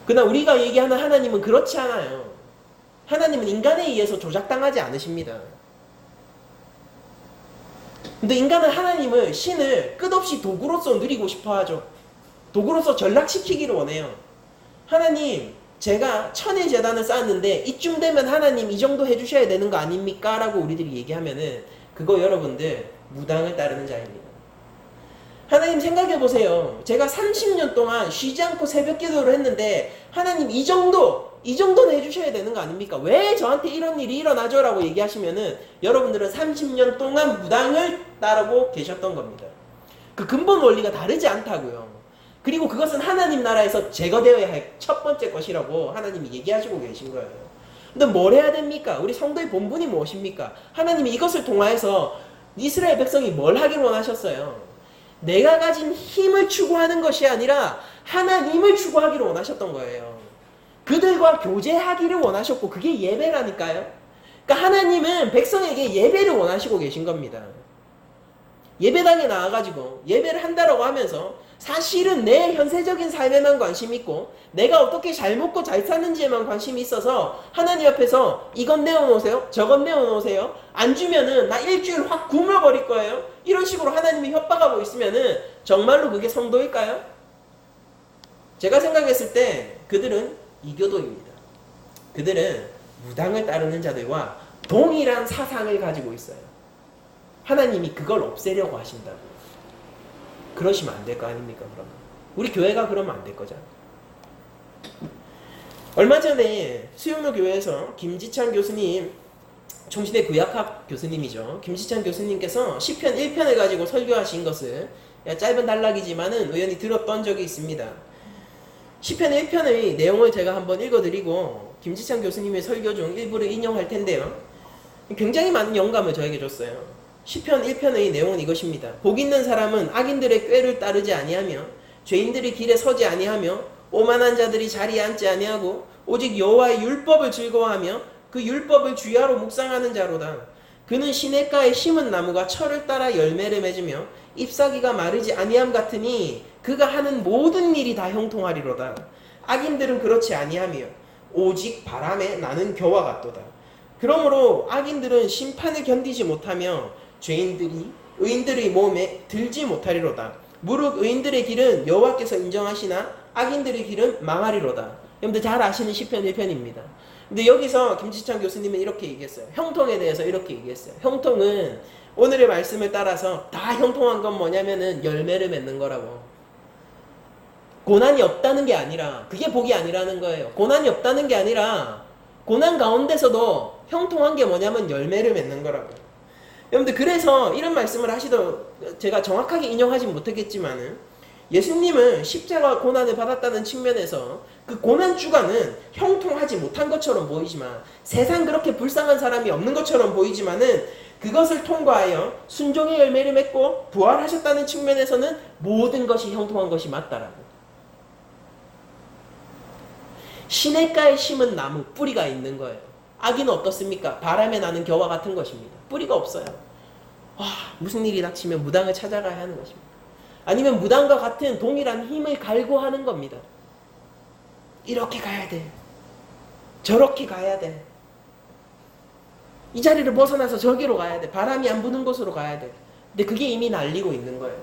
그러나 우리가 얘기하는 하나님은 그렇지 않아요. 하나님은 인간에 의해서 조작당하지 않으십니다. 근데 인간은 하나님을, 신을 끝없이 도구로서 누리고 싶어 하죠. 도구로서 전락시키기를 원해요. 하나님, 제가 천의 재단을 쌓았는데 이쯤 되면 하나님 이 정도 해주셔야 되는 거 아닙니까? 라고 우리들이 얘기하면은 그거 여러분들 무당을 따르는 자입니다. 하나님, 생각해보세요. 제가 30년 동안 쉬지 않고 새벽 기도를 했는데 하나님 이 정도는 해주셔야 되는 거 아닙니까? 왜 저한테 이런 일이 일어나죠? 라고 얘기하시면은 여러분들은 30년 동안 무당을 따르고 계셨던 겁니다. 그 근본 원리가 다르지 않다고요. 그리고 그것은 하나님 나라에서 제거되어야 할 첫 번째 것이라고 하나님이 얘기하시고 계신 거예요. 근데 뭘 해야 됩니까? 우리 성도의 본분이 무엇입니까? 하나님이 이것을 통하여서 이스라엘 백성이 뭘 하길 원하셨어요? 내가 가진 힘을 추구하는 것이 아니라 하나님을 추구하기를 원하셨던 거예요. 그들과 교제하기를 원하셨고, 그게 예배라니까요. 그러니까 하나님은 백성에게 예배를 원하시고 계신 겁니다. 예배당에 나와가지고 예배를 한다라고 하면서 사실은 내 현세적인 삶에만 관심이 있고 내가 어떻게 잘 먹고 잘 사는지에만 관심이 있어서 하나님 앞에서 이건 내어놓으세요, 저건 내어놓으세요, 안 주면은 나 일주일 확 굶어버릴 거예요, 이런 식으로 하나님이 협박하고 있으면은 정말로 그게 성도일까요? 제가 생각했을 때 그들은 이교도입니다. 그들은 무당을 따르는 자들과 동일한 사상을 가지고 있어요. 하나님이 그걸 없애려고 하신다고. 그러시면 안 될 거 아닙니까? 그러면 우리 교회가 그러면 안 될 거잖아. 얼마 전에 수영로 교회에서 김지찬 교수님, 총시대 구약학 교수님이죠. 김지찬 교수님께서 시편 1편을 가지고 설교하신 것을 짧은 단락이지만은 우연히 들었던 적이 있습니다. 시편 1편의 내용을 제가 한번 읽어드리고 김지찬 교수님의 설교 중 일부를 인용할 텐데요. 굉장히 많은 영감을 저에게 줬어요. 시편 1편의 내용은 이것입니다. 복 있는 사람은 악인들의 꾀를 따르지 아니하며 죄인들이 길에 서지 아니하며 오만한 자들이 자리에 앉지 아니하고 오직 여호와의 율법을 즐거워하며 그 율법을 주야로 묵상하는 자로다. 그는 시냇가에 심은 나무가 철을 따라 열매를 맺으며 잎사귀가 마르지 아니함 같으니 그가 하는 모든 일이 다 형통하리로다. 악인들은 그렇지 아니하며 오직 바람에 나는 겨와 같도다. 그러므로 악인들은 심판을 견디지 못하며 죄인들이 의인들의 몸에 들지 못하리로다. 무릇 의인들의 길은 여호와께서 인정하시나 악인들의 길은 망하리로다. 여러분들 잘 아시는 시편 1편입니다. 근데 여기서 김지찬 교수님은 이렇게 얘기했어요. 형통에 대해서 이렇게 얘기했어요. 형통은 오늘의 말씀을 따라서 다 형통한 건 뭐냐면은 열매를 맺는 거라고. 고난이 없다는 게 아니라, 그게 복이 아니라는 거예요. 고난이 없다는 게 아니라 고난 가운데서도 형통한 게 뭐냐면 열매를 맺는 거라고. 여러분들, 그래서 이런 말씀을 하시던, 제가 정확하게 인용하진 못하겠지만은 예수님은 십자가 고난을 받았다는 측면에서 그 고난 주간은 형통하지 못한 것처럼 보이지만, 세상 그렇게 불쌍한 사람이 없는 것처럼 보이지만은, 그것을 통과하여 순종의 열매를 맺고 부활하셨다는 측면에서는 모든 것이 형통한 것이 맞다라고. 시냇가에 심은 나무 뿌리가 있는 거예요. 아기는 어떻습니까? 바람에 나는 겨와 같은 것입니다. 뿌리가 없어요. 무슨 일이 닥치면 무당을 찾아가야 하는 것입니다. 아니면 무당과 같은 동일한 힘을 갈구하는 겁니다. 이렇게 가야 돼. 저렇게 가야 돼. 이 자리를 벗어나서 저기로 가야 돼. 바람이 안 부는 곳으로 가야 돼. 근데 그게 이미 날리고 있는 거예요.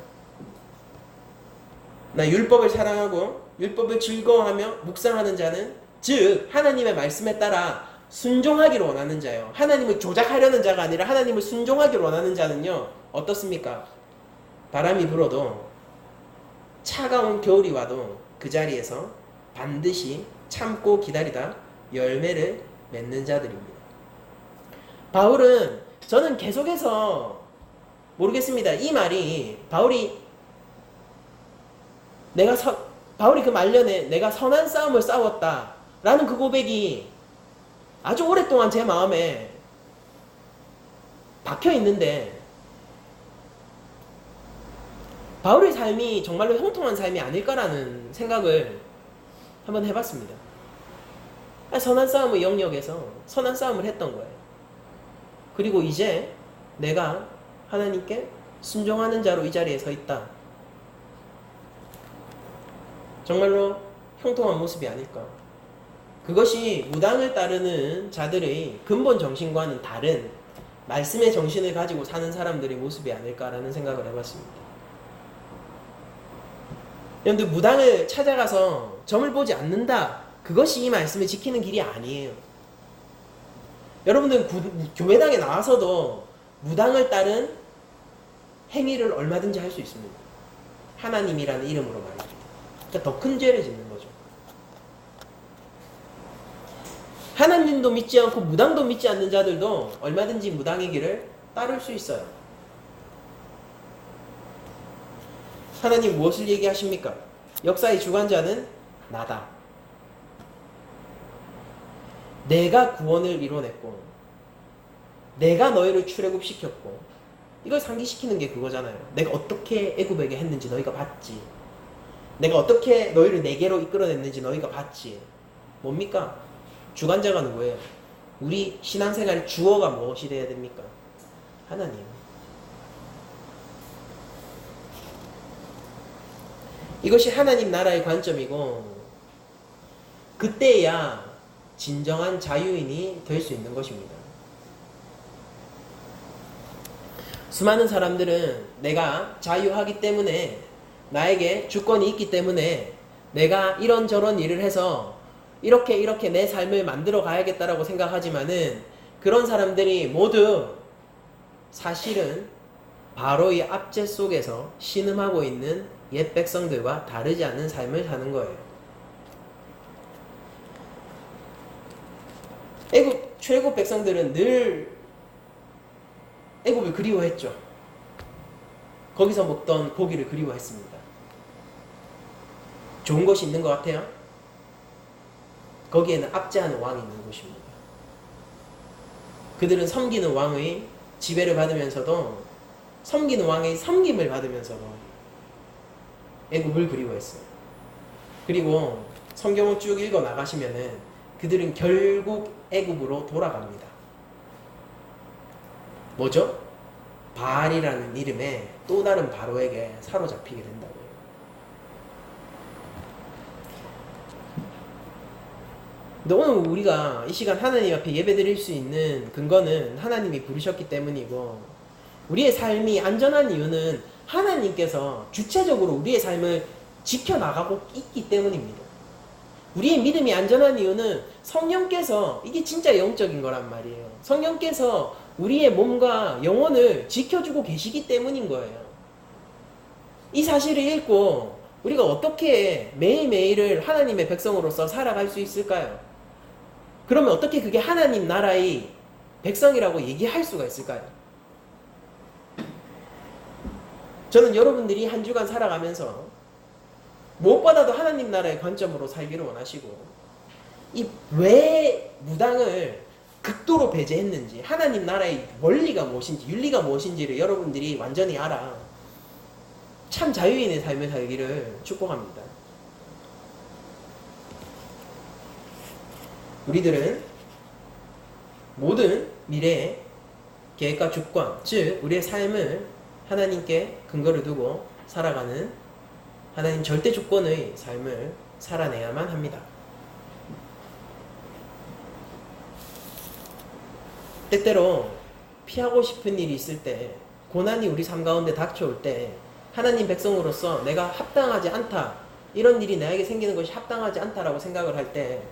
나 율법을 사랑하고 율법을 즐거워하며 묵상하는 자는, 즉 하나님의 말씀에 따라 순종하기를 원하는 자요. 하나님을 조작하려는 자가 아니라 하나님을 순종하기를 원하는 자는요, 어떻습니까? 바람이 불어도 차가운 겨울이 와도 그 자리에서 반드시 참고 기다리다 열매를 맺는 자들입니다. 바울은, 저는 계속해서 모르겠습니다. 이 말이 바울이 그 말년에 내가 선한 싸움을 싸웠다라는 그 고백이 아주 오랫동안 제 마음에 박혀 있는데, 바울의 삶이 정말로 형통한 삶이 아닐까라는 생각을 한번 해봤습니다. 선한 싸움의 영역에서 선한 싸움을 했던 거예요. 그리고 이제 내가 하나님께 순종하는 자로 이 자리에 서 있다. 정말로 형통한 모습이 아닐까. 그것이 무당을 따르는 자들의 근본 정신과는 다른 말씀의 정신을 가지고 사는 사람들의 모습이 아닐까라는 생각을 해봤습니다. 여러분들, 무당을 찾아가서 점을 보지 않는다, 그것이 이 말씀을 지키는 길이 아니에요. 여러분들 교회당에 나와서도 무당을 따른 행위를 얼마든지 할 수 있습니다. 하나님이라는 이름으로 말이죠. 그러니까 더 큰 죄를 짓는 거죠. 하나님도 믿지 않고 무당도 믿지 않는 자들도 얼마든지 무당의 길을 따를 수 있어요. 하나님 무엇을 얘기하십니까? 역사의 주관자는 나다. 내가 구원을 이뤄냈고 내가 너희를 출애굽시켰고, 이걸 상기시키는 게 그거잖아요. 내가 어떻게 애굽에게 했는지 너희가 봤지. 내가 어떻게 너희를 내게로 이끌어냈는지 너희가 봤지. 뭡니까? 주관자가 누구예요? 우리 신앙생활의 주어가 무엇이 되어야 됩니까? 하나님. 이것이 하나님 나라의 관점이고, 그때야 진정한 자유인이 될 수 있는 것입니다. 수많은 사람들은 내가 자유하기 때문에, 나에게 주권이 있기 때문에 내가 이런저런 일을 해서 이렇게 내 삶을 만들어 가야겠다라고 생각하지만은, 그런 사람들이 모두 사실은 바로 이 압제 속에서 신음하고 있는 옛 백성들과 다르지 않는 삶을 사는 거예요. 출애굽 백성들은 늘 애굽을 그리워했죠. 거기서 먹던 고기를 그리워했습니다. 좋은 것이 있는 것 같아요. 거기에는 압제하는 왕이 있는 곳입니다. 그들은 섬기는 왕의 지배를 받으면서도, 섬기는 왕의 섬김을 받으면서도 애굽을 그리워했어요. 그리고 성경을 쭉 읽어 나가시면은 그들은 결국 애굽으로 돌아갑니다. 뭐죠? 바알이라는 이름의 또 다른 바로에게 사로잡히게 된다고요. 근데 오늘 우리가 이 시간 하나님 앞에 예배드릴 수 있는 근거는 하나님이 부르셨기 때문이고, 우리의 삶이 안전한 이유는 하나님께서 주체적으로 우리의 삶을 지켜나가고 있기 때문입니다. 우리의 믿음이 안전한 이유는 성령께서, 이게 진짜 영적인 거란 말이에요. 성령께서 우리의 몸과 영혼을 지켜주고 계시기 때문인 거예요. 이 사실을 읽고 우리가 어떻게 매일매일을 하나님의 백성으로서 살아갈 수 있을까요? 그러면 어떻게 그게 하나님 나라의 백성이라고 얘기할 수가 있을까요? 저는 여러분들이 한 주간 살아가면서 무엇보다도 하나님 나라의 관점으로 살기를 원하시고, 이 왜 무당을 극도로 배제했는지, 하나님 나라의 원리가 무엇인지, 윤리가 무엇인지를 여러분들이 완전히 알아 참 자유인의 삶을 살기를 축복합니다. 우리들은 모든 미래의 계획과 주권, 즉 우리의 삶을 하나님께 근거를 두고 살아가는 하나님 절대 주권의 삶을 살아내야만 합니다. 때때로 피하고 싶은 일이 있을 때, 고난이 우리 삶 가운데 닥쳐올 때, 하나님 백성으로서 내가 합당하지 않다, 이런 일이 나에게 생기는 것이 합당하지 않다라고 생각을 할 때,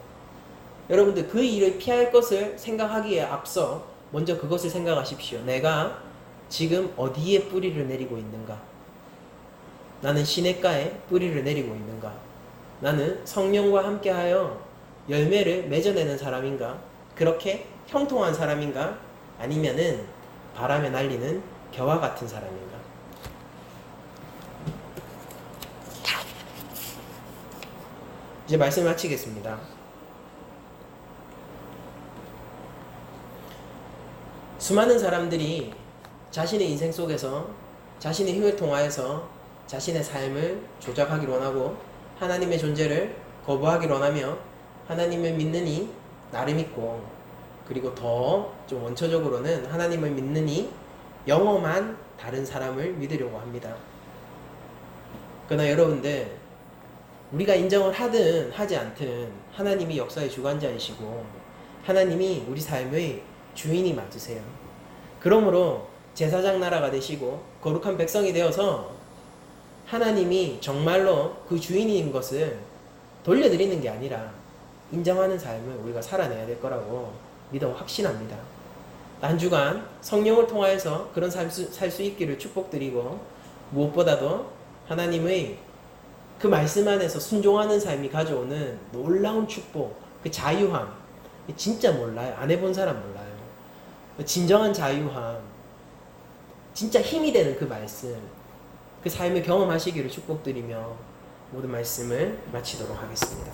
여러분들 그 일을 피할 것을 생각하기에 앞서 먼저 그것을 생각하십시오. 내가 지금 어디에 뿌리를 내리고 있는가? 나는 시냇가에 뿌리를 내리고 있는가? 나는 성령과 함께하여 열매를 맺어내는 사람인가? 그렇게 형통한 사람인가? 아니면은 바람에 날리는 겨와 같은 사람인가? 이제 말씀 마치겠습니다. 수많은 사람들이 자신의 인생 속에서 자신의 힘을 통하여서 자신의 삶을 조작하기를 원하고, 하나님의 존재를 거부하기를 원하며 하나님을 믿느니 나를 믿고, 그리고 더 좀 원초적으로는 하나님을 믿느니 영험한 다른 사람을 믿으려고 합니다. 그러나 여러분들, 우리가 인정을 하든 하지 않든 하나님이 역사의 주관자이시고 하나님이 우리 삶의 주인이 맞으세요. 그러므로 제사장 나라가 되시고 거룩한 백성이 되어서 하나님이 정말로 그 주인인 것을 돌려드리는 게 아니라 인정하는 삶을 우리가 살아내야 될 거라고 믿어 확신합니다. 한 주간 성령을 통하여서 그런 살 수 있기를 축복드리고, 무엇보다도 하나님의 그 말씀 안에서 순종하는 삶이 가져오는 놀라운 축복, 그 자유함, 진짜 몰라요. 안 해본 사람 몰라요. 진정한 자유함, 진짜 힘이 되는 그 말씀, 그 삶을 경험하시기를 축복드리며 모든 말씀을 마치도록 하겠습니다.